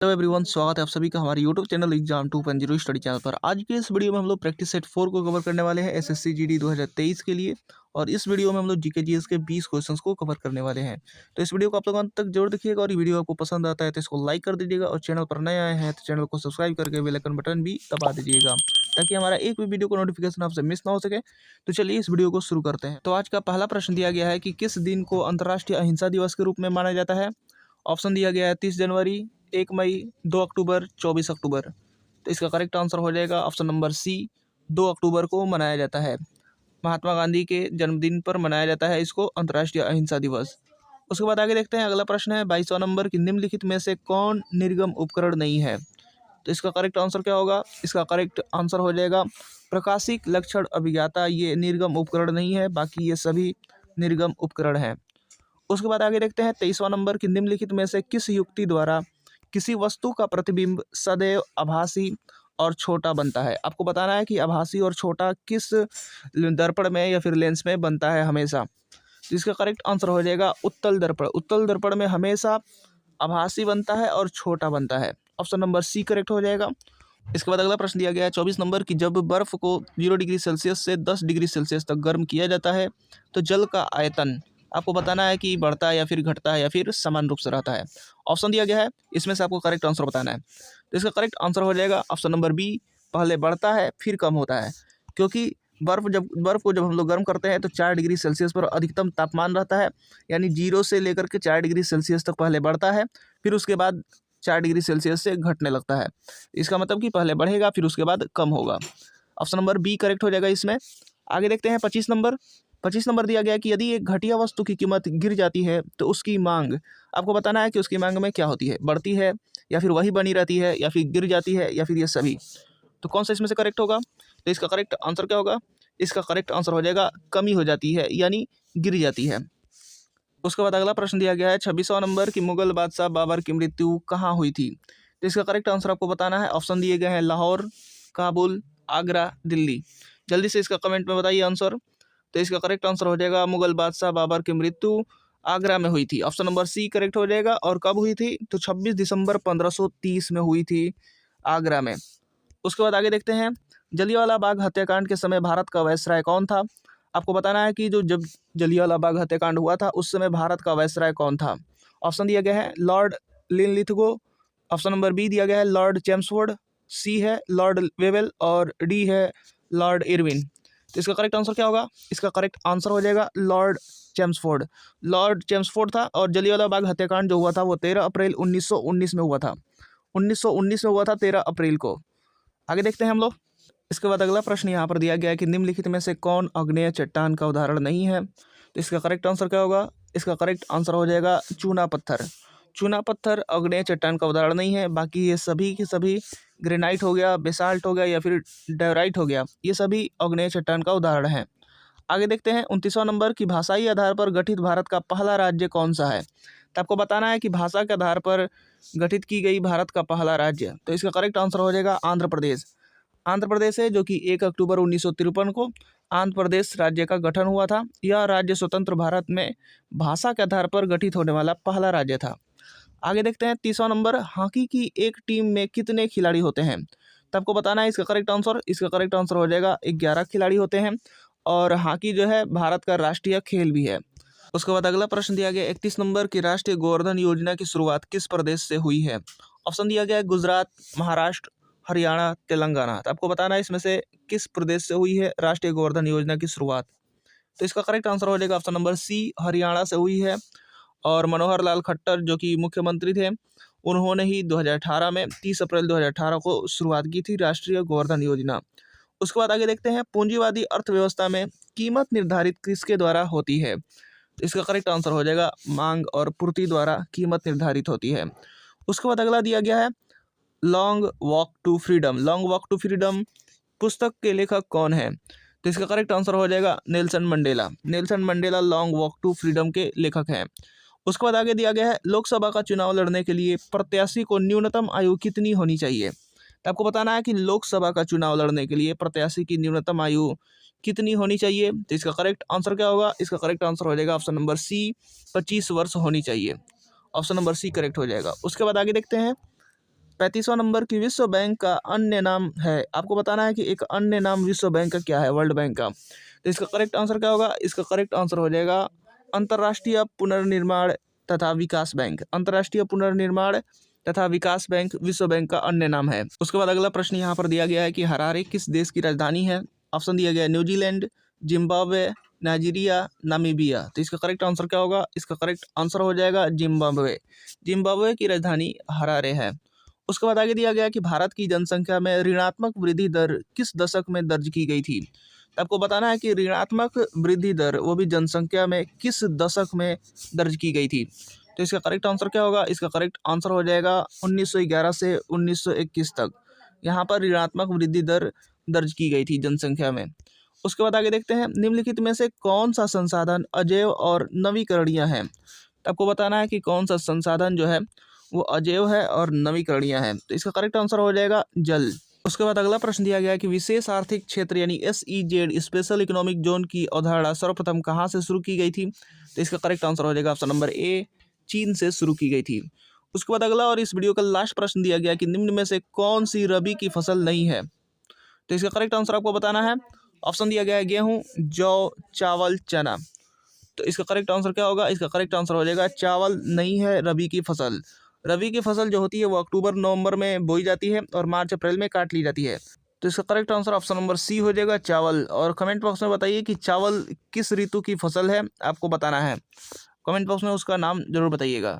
Hello everyone, स्वागत है आप सभी का हमारे YouTube channel exam 2.0 study channel पर। आज के इस वीडियो में हम लोग प्रैक्टिस सेट 4 को कवर करने वाले हैं एसएससी जीडी 2023 के लिए। और इस वीडियो में हम लोग जीके जीएस के 20 क्वेश्चंस को कवर करने वाले हैं। तो इस वीडियो को आप लोग अंत तक जरूर देखिएगा और ये वीडियो आपको पसंद आता है तो इसको लाइक कर दीजिएगा और चैनल पर नए आए हैं तो चैनल को सब्सक्राइब करके बेल आइकन बटन भी दबा दीजिएगा ताकि हमारा एक भी वीडियो को नोटिफिकेशन आपसे मिस ना हो सके। तो चलिए इस वीडियो को शुरू करते हैं। तो आज का पहला प्रश्न दिया गया है कि किस दिन को अंतर्राष्ट्रीय अहिंसा दिवस के रूप में माना जाता है। ऑप्शन दिया गया है 30 जनवरी, 1 मई, 2 अक्टूबर, 24 अक्टूबर। तो इसका करेक्ट आंसर हो जाएगा ऑप्शन नंबर सी, 2 अक्टूबर को मनाया जाता है। महात्मा गांधी के जन्मदिन पर मनाया जाता है इसको अंतर्राष्ट्रीय अहिंसा दिवस। उसके बाद आगे देखते हैं, अगला प्रश्न है 22वां नंबर की निम्नलिखित में से कौन निर्गम उपकरण नहीं है। तो इसका करेक्ट आंसर क्या होगा। इसका करेक्ट आंसर हो जाएगा प्रकाशिक लक्षण अभिज्ञाता। ये निर्गम उपकरण नहीं है, बाकी ये सभी निर्गम उपकरण हैं। उसके बाद आगे देखते हैं 23वां नंबर की निम्नलिखित में से किस युक्ति द्वारा किसी वस्तु का प्रतिबिंब सदैव आभासी और छोटा बनता है। आपको बताना है कि आभासी और छोटा किस दर्पण में या फिर लेंस में बनता है हमेशा। तो इसका करेक्ट आंसर हो जाएगा उत्तल दर्पण। उत्तल दर्पण में हमेशा आभासी बनता है और छोटा बनता है। ऑप्शन नंबर सी करेक्ट हो जाएगा। इसके बाद अगला प्रश्न दिया गया है 24 नंबर की जब बर्फ को 0 डिग्री सेल्सियस से 10 डिग्री सेल्सियस तक गर्म किया जाता है तो जल का आयतन आपको बताना है कि बढ़ता है या फिर घटता है या फिर समान रूप से रहता है। ऑप्शन दिया गया है, इसमें से आपको करेक्ट आंसर बताना है। तो इसका करेक्ट आंसर हो जाएगा ऑप्शन नंबर बी, पहले बढ़ता है फिर कम होता है। क्योंकि बर्फ को जब हम लोग गर्म करते हैं तो 4 डिग्री सेल्सियस पर अधिकतम तापमान रहता है, यानी 0 से लेकर के 4 डिग्री सेल्सियस तक पहले बढ़ता है, फिर उसके बाद 4 डिग्री सेल्सियस से घटने लगता है। इसका मतलब कि पहले बढ़ेगा फिर उसके बाद कम होगा। ऑप्शन नंबर बी करेक्ट हो जाएगा इसमें। आगे देखते हैं 25 नंबर दिया गया है कि यदि एक घटिया वस्तु की कीमत गिर जाती है तो उसकी मांग, आपको बताना है कि उसकी मांग में क्या होती है, बढ़ती है या फिर वही बनी रहती है या फिर गिर जाती है या फिर ये सभी। तो कौन सा इसमें से करेक्ट होगा। तो इसका करेक्ट आंसर क्या होगा। इसका करेक्ट आंसर हो जाएगा कमी हो जाती है, यानी गिर जाती है। उसके बाद अगला प्रश्न दिया गया है 26वां नंबर की मुगल बादशाह बाबर की मृत्यु कहाँ हुई थी। तो इसका करेक्ट आंसर आपको बताना है। ऑप्शन दिए गए हैं लाहौर, काबुल, आगरा, दिल्ली। जल्दी से इसका कमेंट में बताइए आंसर। तो इसका करेक्ट आंसर हो जाएगा मुगल बादशाह बाबर की मृत्यु आगरा में हुई थी। ऑप्शन नंबर सी करेक्ट हो जाएगा। और कब हुई थी, तो 26 दिसंबर 1530 में हुई थी आगरा में। उसके बाद आगे देखते हैं, जलियांवाला बाग हत्याकांड के समय भारत का वायसराय कौन था। आपको बताना है कि जब जलियांवाला बाग हत्याकांड हुआ था उस समय भारत का वायसराय कौन था। ऑप्शन दिया गया है Lord Linlithgow, option number B दिया गया है लॉर्ड चेम्सफोर्ड, सी है लॉर्ड वेवेल और डी है लॉर्ड इरविन। तो इसका करेक्ट आंसर क्या होगा। इसका करेक्ट आंसर हो जाएगा लॉर्ड चेम्सफोर्ड। लॉर्ड चेम्सफोर्ड था। और जलियांवाला बाग हत्याकांड जो हुआ था वो 13 अप्रैल 1919 में हुआ था। 1919 में हुआ था 13 अप्रैल को। आगे देखते हैं हम लोग। इसके बाद अगला प्रश्न यहाँ पर दिया गया है कि निम्नलिखित में से कौन आग्नेय चट्टान का उदाहरण नहीं है। तो इसका करेक्ट आंसर क्या होगा। इसका करेक्ट आंसर हो जाएगा चूना पत्थर। चूना पत्थर आग्नेय चट्टान का उदाहरण नहीं है, बाकी ये सभी के सभी ग्रेनाइट हो गया, बेसाल्ट हो गया या फिर डायराइट हो गया, ये सभी आग्नेय चट्टान का उदाहरण है। आगे देखते हैं 29वां नंबर की भाषाई आधार पर गठित भारत का पहला राज्य कौन सा है। तो आपको बताना है कि भाषा के आधार पर गठित की गई भारत का पहला राज्य। तो इसका करेक्ट आंसर हो जाएगा आंध्र प्रदेश। आंध्र प्रदेश है, जो कि 1 अक्टूबर 1953 को आंध्र प्रदेश राज्य का गठन हुआ था। यह राज्य स्वतंत्र भारत में भाषा के आधार पर गठित होने वाला पहला राज्य था। आगे देखते हैं 30वां नंबर, हॉकी की एक टीम में कितने खिलाड़ी होते हैं। तो आपको बताना है इसका करेक्ट आंसर। इसका करेक्ट आंसर हो जाएगा 11 खिलाड़ी होते हैं। और हॉकी जो है भारत का राष्ट्रीय खेल भी है। उसके बाद अगला प्रश्न दिया गया 31 नंबर की राष्ट्रीय गोवर्धन योजना की शुरुआत किस प्रदेश से हुई है। ऑप्शन दिया गया है गुजरात, महाराष्ट्र, हरियाणा, तेलंगाना। तो आपको बताना है इसमें से किस प्रदेश से हुई है राष्ट्रीय गोवर्धन योजना की शुरुआत। तो इसका करेक्ट आंसर हो जाएगा ऑप्शन नंबर सी, हरियाणा से हुई है। और मनोहर लाल खट्टर जो कि मुख्यमंत्री थे, उन्होंने ही 2018 में 30 अप्रैल 2018 को शुरुआत की थी राष्ट्रीय गोवर्धन योजना। उसके बाद आगे देखते हैं, पूंजीवादी अर्थव्यवस्था में कीमत निर्धारित किसके द्वारा होती है। तो इसका करेक्ट आंसर हो जाएगा मांग और पूर्ति द्वारा कीमत निर्धारित होती है। उसके बाद अगला दिया गया है long walk to freedom. Long walk to freedom पुस्तक के लेखक कौन है। तो इसका करेक्ट आंसर हो जाएगा Nelson Mandela. Nelson Mandela long walk to freedom के लेखक हैं। उसके बाद आगे दिया गया है लोकसभा का चुनाव लड़ने के लिए प्रत्याशी को न्यूनतम आयु कितनी होनी चाहिए। तो आपको बताना है कि लोकसभा का चुनाव लड़ने के लिए प्रत्याशी की न्यूनतम आयु कितनी होनी चाहिए। तो इसका करेक्ट आंसर क्या होगा। इसका करेक्ट आंसर हो जाएगा ऑप्शन नंबर सी, 25 वर्ष होनी चाहिए। ऑप्शन नंबर सी करेक्ट हो जाएगा। उसके बाद आगे देखते हैं 35वां नंबर की विश्व बैंक का अन्य नाम है। आपको बताना है कि एक अन्य नाम विश्व बैंक का क्या है, वर्ल्ड बैंक का। तो इसका करेक्ट आंसर क्या होगा? इसका करेक्ट आंसर हो जाएगा अंतर्राष्ट्रीय पुनर्निर्माण तथा विकास बैंक। अंतर्राष्ट्रीय पुनर्निर्माण तथा विकास बैंक विश्व बैंक का अन्य नाम है। उसके बाद अगला प्रश्न यहाँ पर दिया गया है कि हरारे किस देश की राजधानी है। ऑप्शन दिया गया है न्यूजीलैंड, जिम्बाब्वे, नाइजीरिया, नामीबिया। तो इसका करेक्ट आंसर क्या होगा? इसका करेक्ट आंसर हो जाएगा जिम्बाब्वे। जिम्बाब्वे की राजधानी हरारे है। उसके बाद आगे दिया गया कि भारत की जनसंख्या में ऋणात्मक वृद्धि दर किस दशक में दर्ज की गई थी। तो आपको बताना है कि ऋणात्मक वृद्धि दर वो भी जनसंख्या में किस दशक में दर्ज की गई थी। तो इसका करेक्ट आंसर क्या होगा? इसका करेक्ट आंसर हो जाएगा 1911 से 1921 तक यहाँ पर ऋणात्मक वृद्धि दर दर्ज की गई थी जनसंख्या में। उसके बाद आगे देखते हैं निम्नलिखित में से कौन सा संसाधन अजैव और नवीकरणीय है। तो आपको बताना है कि कौन सा संसाधन जो है वो अजैव है और नवीकरणीय है। तो इसका करेक्ट आंसर हो जाएगा जल। उसके बाद अगला प्रश्न दिया गया है कि विशेष आर्थिक क्षेत्र यानी SEZ स्पेशल इकोनॉमिक जोन की अवधारणा सर्वप्रथम कहाँ से शुरू की गई थी। तो इसका करेक्ट आंसर हो जाएगा ऑप्शन नंबर ए, चीन से शुरू की गई थी। उसके बाद अगला और इस वीडियो का लास्ट प्रश्न दिया गया कि निम्न में से कौन सी रबी की फसल नहीं है। तो इसका करेक्ट आंसर आपको बताना है। ऑप्शन दिया गया है गेहूं, जौ, चावल, चना। तो इसका करेक्ट आंसर क्या होगा? इसका करेक्ट आंसर हो जाएगा चावल नहीं है रबी की फसल। रबी की फसल जो होती है वो अक्टूबर नवंबर में बोई जाती है और मार्च अप्रैल में काट ली जाती है। तो इसका correct answer option number C हो जाएगा चावल। और कमेंट बॉक्स में बताइए कि चावल किस ऋतु की फसल है, आपको बताना है। कमेंट बॉक्स में उसका नाम जरूर बताइएगा।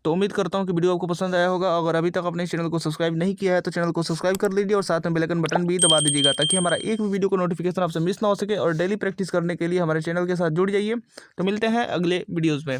तो उम्मीद करता हूँ कि वीडियो आपको पसंद आया होगा। अगर अभी तक अपने चैनल को सब्सक्राइब नहीं किया है तो चैनल को सब्सक्राइब कर लीजिए और साथ में बेल आइकन बटन भी दबा दीजिएगा ताकि हमारा एक भी वीडियो को नोटिफिकेशन आपसे मिस ना हो सके। और डेली प्रैक्टिस करने के लिए हमारे चैनल के साथ जुड़ जाइए। तो मिलते हैं अगले वीडियोज़ में।